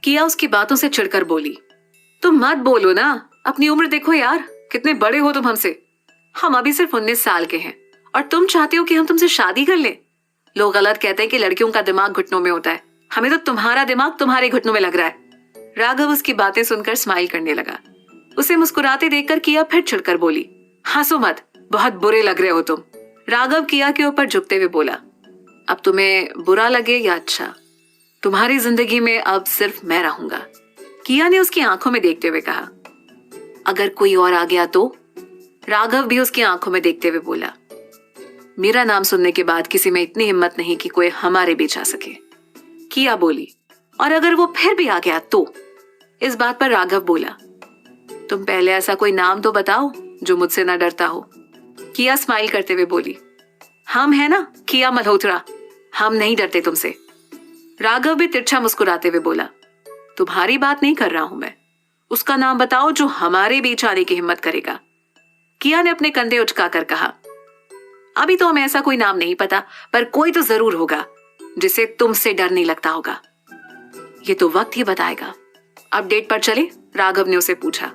किया उसकी बातों से चिढ़कर बोली, तुम मत बोलो ना, अपनी उम्र देखो यार, कितने बड़े हो तुम हमसे। हम अभी सिर्फ 19 साल के हैं और तुम चाहते हो कि हम तुमसे शादी कर लें। लोग गलत कहते हैं कि लड़कियों का दिमाग घुटनों में होता है, हमें तो तुम्हारा दिमाग तुम्हारे घुटनों में लग रहा है। राघव उसकी बातें सुनकर स्माइल करने लगा। उसे मुस्कुराते देखकर किया फिर चिढ़कर बोली, हंसो मत, बहुत बुरे लग रहे हो तुम। राघव किया के ऊपर झुकते हुए बोला, अब तुम्हें बुरा लगे या अच्छा, तुम्हारी जिंदगी में अब सिर्फ मैं रहूंगा। किया ने उसकी आंखों में देखते हुए कहा, अगर कोई और आ गया तो? राघव भी उसकी आंखों में देखते हुए बोला, मेरा नाम सुनने के बाद किसी में इतनी हिम्मत नहीं कि कोई हमारे बीच आ सके। किया बोली, और अगर वो फिर भी आ गया तो? इस बात पर राघव बोला, तुम पहले ऐसा कोई नाम तो बताओ जो मुझसे ना डरता हो। किया स्माइल करते हुए बोली, हम है ना किया मल्होत्रा, हम नहीं डरते तुमसे। राघव भी तिरछा मुस्कुराते हुए बोला, तुम्हारी बात नहीं कर रहा हूं मैं, उसका नाम बताओ जो हमारे बीच आने की हिम्मत करेगा। किया ने अपने कंधे उचकाकर कहा, अभी तो हमें ऐसा कोई नाम नहीं पता, पर कोई तो जरूर होगा जिसे तुमसे डर नहीं लगता होगा। ये तो वक्त ही बताएगा। अब डेट पर चले? राघव ने उसे पूछा।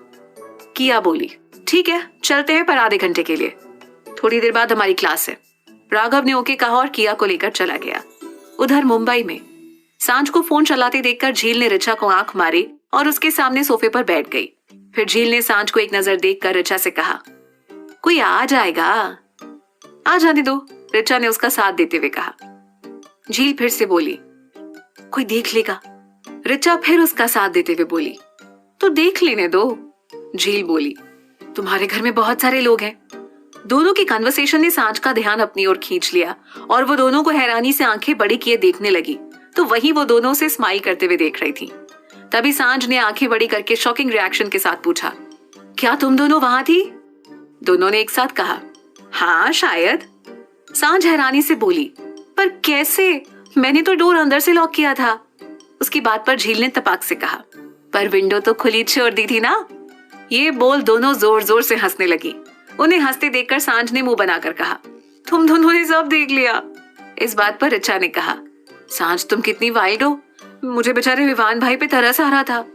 किया बोली, ठीक है चलते हैं, पर आधे घंटे के लिए, थोड़ी देर बाद हमारी क्लास है। राघव ने ओके कहा और किया को लेकर चला गया। उधर मुंबई में सांझ को फोन चलाते देखकर झील ने ऋचा को आंख मारी और उसके सामने सोफे पर बैठ गई। फिर झील ने सांझ को एक नजर देखकर ऋचा से कहा, कोई आ जाएगा, आ जाने दो। ऋचा ने उसका साथ देते हुए कहा। झील फिर से बोली, कोई देख लेगा। ऋचा फिर उसका साथ देते हुए बोली, तो देख लेने दो। झील बोली, तुम्हारे घर में बहुत सारे लोग हैं। दोनों की कन्वर्सेशन ने सांझ का ध्यान अपनी ओर खींच लिया और वो दोनों को हैरानी से आंखें बड़ी किए देखने लगी, तो वहीं वो दोनों से स्माइल करते हुए देख रही थी। तभी सांझ ने आंखें बड़ी करके शॉकिंग रिएक्शन के साथ पूछा, क्या तुम दोनों वहां थी? दोनों ने एक साथ कहा, हाँ शायद। सांझ हैरानी से बोली, पर कैसे? मैंने तो डोर अंदर से लॉक किया था। उसकी बात पर झील ने तपाक से कहा, पर विंडो तो खुली छोड़ दी थी ना। ये बोल दोनों जोर जोर से हंसने लगी। उन्हें हंसते देखकर सांझ ने मुंह बनाकर कहा, तुम दोनों ने सब देख लिया। इस बात पर ऋचा ने कहा, सांझ तुम कितनी वाइल्ड हो, मुझे बेचारे विवान भाई पे तरस आ रहा था।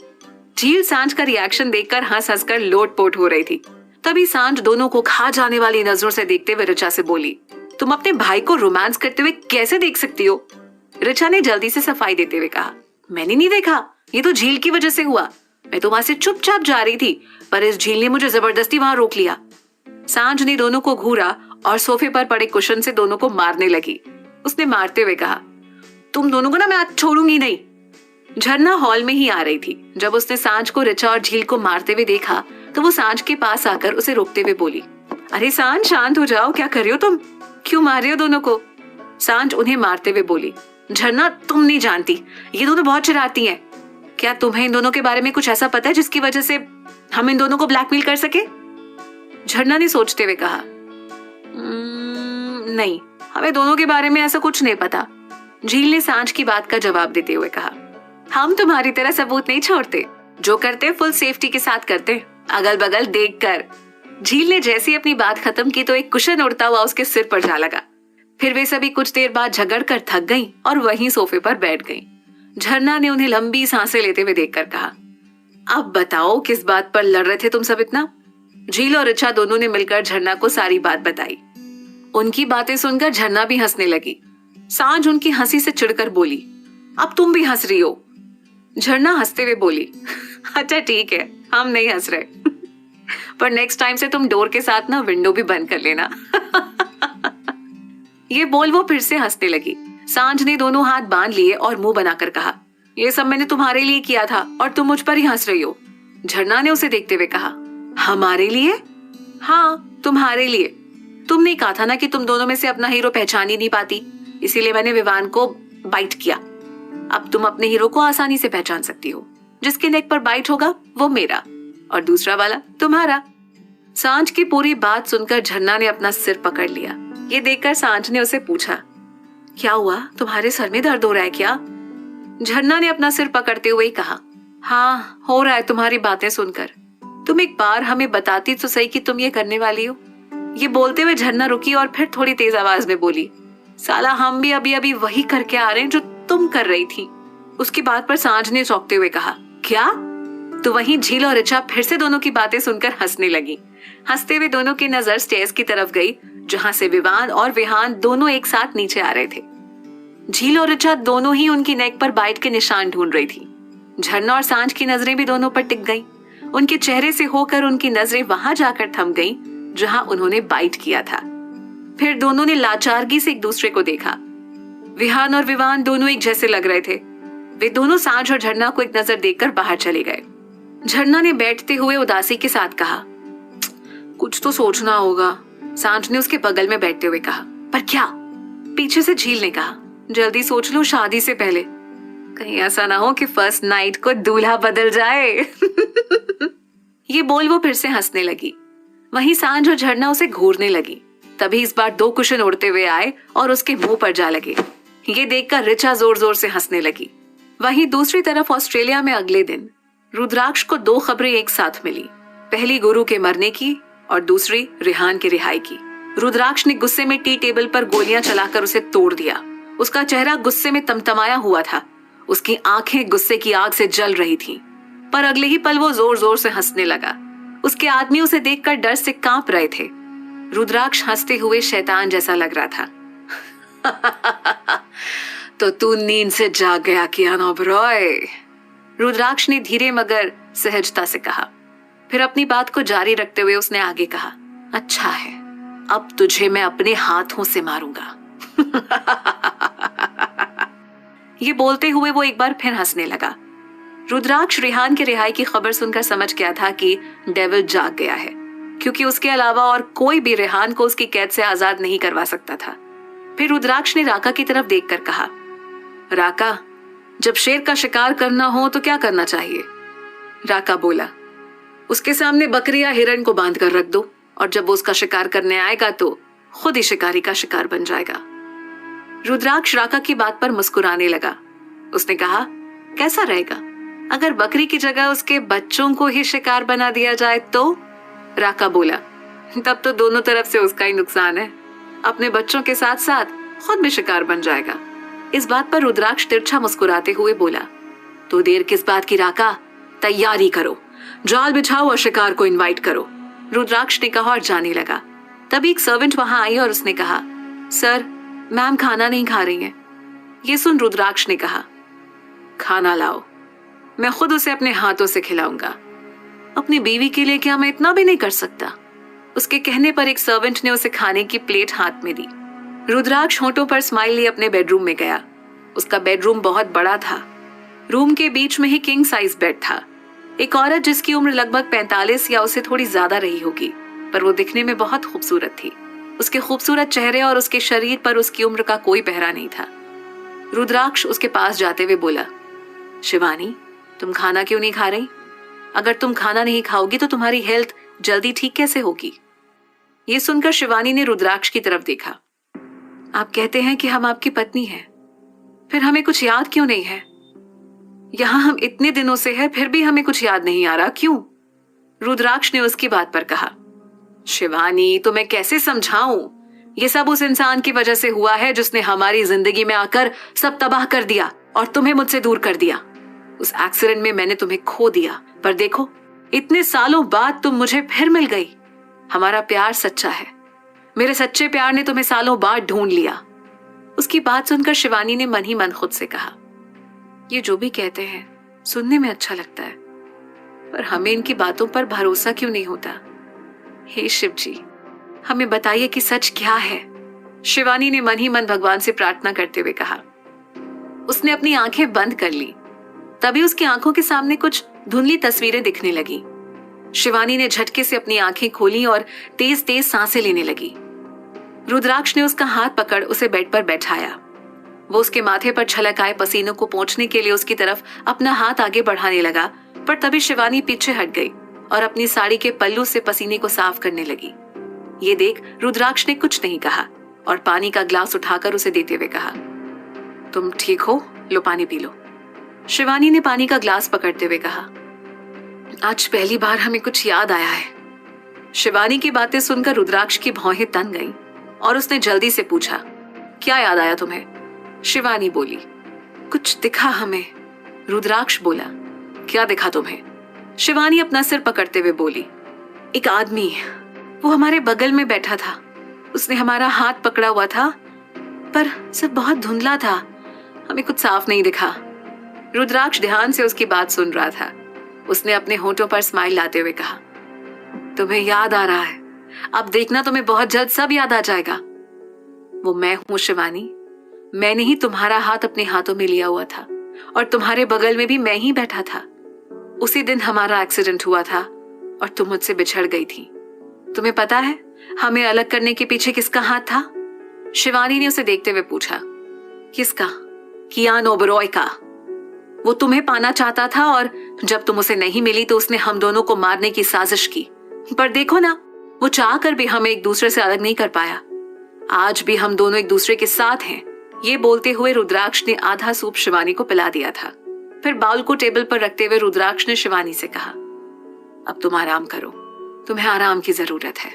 झील सांझ का रिएक्शन देखकर हंस हंसकर लोटपोट हो रही थी। तभी सांझ दोनों को खा जाने वाली नजरों से देखते हुए ऋचा से बोली, तुम अपने भाई को रोमांस करते हुए कैसे देख सकती हो? ऋचा ने जल्दी से सफाई देते हुए कहा, मैंने नहीं देखा, ये तो झील की वजह से हुआ। मैं तो वहां से चुपचाप जा रही थी, पर इस झील ने मुझे जबरदस्ती वहां रोक लिया। सांझ ने दोनों को घूरा और सोफे पर पड़े कुशन से दोनों को मारने लगी। उसने मारते हुए कहा, तुम दोनों को ना मैं आज छोड़ूंगी नहीं। झरना हॉल में ही आ रही थी। जब उसने सांझ को, ऋचा और झील को मारते हुए देखा तो वो सांझ के पास आकर उसे रोकते हुए बोली, अरे सांझ शांत हो जाओ, क्या कर रही हो तुम, क्यों मार रही हो दोनों को? सांझ उन्हें मारते हुए बोली, झरना तुम नहीं जानती, ये दोनों बहुत शरारती हैं। क्या तुम्हें इन दोनों के बारे में कुछ ऐसा पता है जिसकी वजह से हम इन दोनों को ब्लैकमेल कर सके? झरना ने सोचते हुए कहा, नहीं, हमें दोनों के बारे में ऐसा कुछ नहीं पता। झील ने सांझ की बात का जवाब देते हुए कहा, हम तुम्हारी तरह सबूत नहीं छोड़ते, जो करते फुल सेफ्टी के साथ करते, अगल बगल देख कर। झील ने जैसी अपनी बात खत्म की तो एक कुशन उड़ता हुआ उसके सिर पर जा लगा। फिर वे सभी कुछ देर बाद झगड़ कर थक गईं और वहीं सोफे पर बैठ गईं। झरना ने उन्हें लंबी सांसें लेते हुए देखकर कहा, अब बताओ किस बात पर लड़ रहे थे तुम सब इतना? झील और ऋचा दोनों ने मिलकर झरना को सारी बात बताई। उनकी बातें सुनकर झरना भी हंसने लगी। सांझ उनकी हंसी से चिढ़कर बोली, अब तुम भी हंस रही हो? झरना हंसते हुए बोली, अच्छा ठीक है, हम नहीं हंस रहे, पर नेक्स्ट टाइम से तुम डोर के साथ ना विंडो भी बंद कर लेना। ये बोल वो फिर से हंसने लगी। सांझ ने दोनों हाथ बांध लिए और मुंह बनाकर कहा, ये सब मैंने तुम्हारे लिए किया था और तुम मुझ पर ही हंस रही हो। झरना ने उसे देखते हुए कहा, हमारे लिए? हाँ तुम्हारे लिए। तुमने कहा था ना कि तुम दोनों में से अपना हीरो पहचान ही नहीं पाती, इसीलिए मैंने विवान को बाइट किया। अब तुम अपने हीरो को आसानी से पहचान सकती हो। जिसके नेक पर बाइट होगा वो मेरा और दूसरा वाला तुम्हारा। सांझ की पूरी बात सुनकर झरना ने अपना सिर पकड़ लिया। ये देखकर सांझ ने उसे पूछा, क्या हुआ, तुम्हारे सर में दर्द हो रहा है क्या? झरना ने अपना सिर पकड़ते हुए कहा, हाँ हो रहा है तुम्हारी बातें सुनकर। तुम एक बार हमें बताती तो सही कि तुम ये करने वाली हो। ये बोलते हुए झरना रुकी और फिर थोड़ी तेज आवाज में बोली, साला हम भी अभी अभी वही करके आ रहे हैं जो तुम कर रही थी। उसकी बात पर सांझ ने चौंकते हुए कहा, क्या? तो वहीं झील और ऋचा फिर से दोनों की बातें सुनकर हंसने लगी। हंसते हुए दोनों की नजर स्टेयर्स की तरफ गई, जहां से विवान और विहान दोनों एक साथ नीचे आ रहे थे। झील और ऋचा दोनों ही उनकी नेक पर बाइट के निशान ढूंढ रही थी। झरना और सांझ की नजरें भी दोनों पर टिक गईं। उनके चेहरे से होकर उनकी नजरें वहां जाकर थम गईं, जहां उन्होंने बाइट किया था। फिर दोनों ने लाचारगी से एक दूसरे को देखा। विहान और विवान दोनों एक जैसे लग रहे थे। वे दोनों सांझ और झरना को एक नजर देखकर बाहर चले गए। झरना ने बैठते हुए उदासी के साथ कहा, कुछ तो सोचना होगा। सांझ ने उसके बगल में बैठते हुए कहा, पर क्या? पीछे से झील ने कहा, जल्दी सोच लो शादी से पहले, कहीं ऐसा ना हो कि फर्स्ट नाइट को दूल्हा बदल जाए। ये बोल वो फिर से हंसने लगी। वहीं सांझ और झरना उसे घूरने लगी। तभी इस बार 2 कुशन उड़ते हुए आए और उसके मुंह पर जा लगे। ये देखकर ऋचा जोर जोर से हंसने लगी। वहीं दूसरी तरफ ऑस्ट्रेलिया में अगले दिन रुद्राक्ष को 2 खबरें एक साथ मिली। पहली गुरु के मरने की और दूसरी रिहान की रिहाई की। रुद्राक्ष ने गुस्से में टी टेबल पर गोलियां चलाकर उसे तोड़ दिया। उसका चेहरा गुस्से में तमतमाया हुआ था। उसकी आंखें गुस्से की आग से जल रही थीं। पर अगले ही पल वो जोर जोर से हंसने लगा। उसके आदमी उसे देखकर डर से कांप रहे थे। रुद्राक्ष हंसते हुए शैतान जैसा लग रहा था। तो तू नींद से जाग गया कियान ओबरॉय, रुद्राक्ष ने धीरे मगर सहजता से कहा। फिर अपनी बात को जारी रखते हुए उसने आगे कहा, अच्छा है, अब तुझे मैं अपने हाथों से मारूंगा। ये बोलते हुए वो एक बार फिर हंसने लगा। रुद्राक्ष रिहान के रिहाई की खबर सुनकर समझ गया था कि डेविल जाग गया है, क्योंकि उसके अलावा और कोई भी रिहान को उसकी कैद से आजाद नहीं करवा सकता था। फिर रुद्राक्ष ने राका की तरफ देखकर कहा, राका, जब शेर का शिकार करना हो तो क्या करना चाहिए? राका बोला, उसके सामने बकरी या हिरण को बांध कर रख दो, और जब वो उसका शिकार करने आएगा तो खुद ही शिकारी का शिकार बन जाएगा। रुद्राक्ष राका की बात पर मुस्कुराने लगा। उसने कहा, कैसा रहेगा अगर बकरी की जगह उसके बच्चों को ही शिकार बना दिया जाए तो? राका बोला, तब तो दोनों तरफ से उसका ही नुकसान है। अपने बच्चों के साथ साथ खुद भी शिकार बन जाएगा। इस बात पर रुद्राक्ष तिरछा मुस्कुराते हुए बोला, तो देर किस बात की राका, तैयारी करो, जाल बिछाओ और शिकार को इनवाइट करो। रुद्राक्ष ने कहा और जाने लगा। तभी एक सर्वेंट वहां आई और उसने कहा, सर, मैम खाना नहीं खा रही हैं। ये सुन रुद्राक्ष ने कहा, खाना लाओ, मैं खुद उसे अपने हाथों से खिलाऊंगा। अपनी बीवी के लिए क्या मैं इतना भी नहीं कर सकता? उसके कहने पर एक सर्वेंट ने उसे खाने की प्लेट हाथ में दी। रुद्राक्ष होंठों पर स्माइल लिए अपने बेडरूम में गया। उसका बेडरूम बहुत बड़ा था। रूम के बीच में ही किंग साइज बेड था। एक औरत जिसकी उम्र लगभग 45 या उससे थोड़ी ज्यादा रही होगी, पर वो दिखने में बहुत खूबसूरत थी। उसके खूबसूरत चेहरे और उसके शरीर पर उसकी उम्र का कोई पहरा नहीं था। रुद्राक्ष उसके पास जाते हुए बोला, शिवानी, तुम खाना क्यों नहीं खा रही? अगर तुम खाना नहीं खाओगी तो तुम्हारी हेल्थ जल्दी ठीक कैसे होगी? ये सुनकर शिवानी ने रुद्राक्ष की तरफ देखा। आप कहते हैं कि हम आपकी पत्नी हैं, फिर हमें कुछ याद क्यों नहीं है? यहां हम इतने दिनों से हैं, फिर भी हमें कुछ याद नहीं आ रहा, क्यों? रुद्राक्ष ने उसकी बात पर कहा, शिवानी, तो मैं कैसे समझाऊं? ये सब उस इंसान की वजह से हुआ है जिसने हमारी जिंदगी में आकर सब तबाह कर दिया और तुम्हें मुझसे दूर कर दिया। उस एक्सीडेंट में मैंने तुम्हें खो दिया, पर देखो, इतने सालों बाद तुम मुझे फिर मिल गई। हमारा प्यार सच्चा है। मेरे सच्चे प्यार ने तुम्हें सालों बाद ढूंढ लिया। उसकी बात सुनकर शिवानी ने मन ही मन खुद से कहा, ये जो भी कहते हैं सुनने में अच्छा लगता है, पर हमें इनकी बातों पर भरोसा क्यों नहीं होता? हे शिव जी, हमें बताइए कि सच क्या है। शिवानी ने मन ही मन भगवान से प्रार्थना करते हुए कहा। उसने अपनी आंखें बंद कर ली। तभी उसकी आंखों के सामने कुछ धुंधली तस्वीरें दिखने लगी। शिवानी ने झटके से अपनी आंखें खोली और तेज तेज सांसें लेने लगी। रुद्राक्ष ने उसका हाथ पकड़ उसे बेड पर बैठाया। वो उसके माथे पर छलक आए पसीनों को पोंछने के लिए उसकी तरफ अपना हाथ आगे बढ़ाने लगा, पर तभी शिवानी पीछे हट गई और अपनी साड़ी के पल्लू से पसीने को साफ करने लगी। ये देख रुद्राक्ष ने कुछ नहीं कहा और पानी का ग्लास उठाकर उसे देते हुए कहा, तुम ठीक हो? लो, पानी पी लो। शिवानी ने पानी का ग्लास पकड़ते हुए कहा, आज पहली बार हमें कुछ याद आया है। शिवानी की बातें सुनकर रुद्राक्ष की भौहें तन गईं और उसने जल्दी से पूछा, क्या याद आया तुम्हें? शिवानी बोली, कुछ दिखा हमें, रुद्राक्ष बोला, क्या दिखा तुम्हें? शिवानी अपना सिर पकड़ते हुए बोली, एक आदमी, वो हमारे बगल में बैठा था। उसने हमारा हाथ पकड़ा हुआ था, पर सब बहुत धुंधला था, हमें कुछ साफ नहीं दिखा। रुद्राक्ष ध्यान से उसकी बात सुन रहा था। उसने अपने होठों पर स्माइल लाते हुए कहा, तुम्हें याद आ रहा है, अब देखना तुम्हें बहुत जल्द सब याद आ जाएगा। वो मैं हूं शिवानी, मैंने ही तुम्हारा हाथ अपने हाथों में लिया हुआ था और तुम्हारे बगल में भी मैं ही बैठा था। उसी दिन हमारा एक्सीडेंट हुआ था और तुम मुझसे बिछड़ गई थी। तुम्हें पता है हमें अलग करने के पीछे किसका हाथ था? शिवानी ने उसे देखते हुए पूछा। किसका? कियान ओबरॉय का। वो तुम्हें पाना चाहता था और जब तुम उसे नहीं मिली तो उसने हम दोनों को मारने की साजिश की। पर देखो ना, वो चाह कर भी हमें एक दूसरे से अलग नहीं कर पाया। आज भी हम दोनों एक दूसरे के साथ हैं। ये बोलते हुए रुद्राक्ष ने आधा सूप शिवानी को पिला दिया था। फिर बाउल को टेबल पर रखते हुए रुद्राक्ष ने शिवानी से कहा, अब तुम आराम करो, तुम्हें आराम की जरूरत है।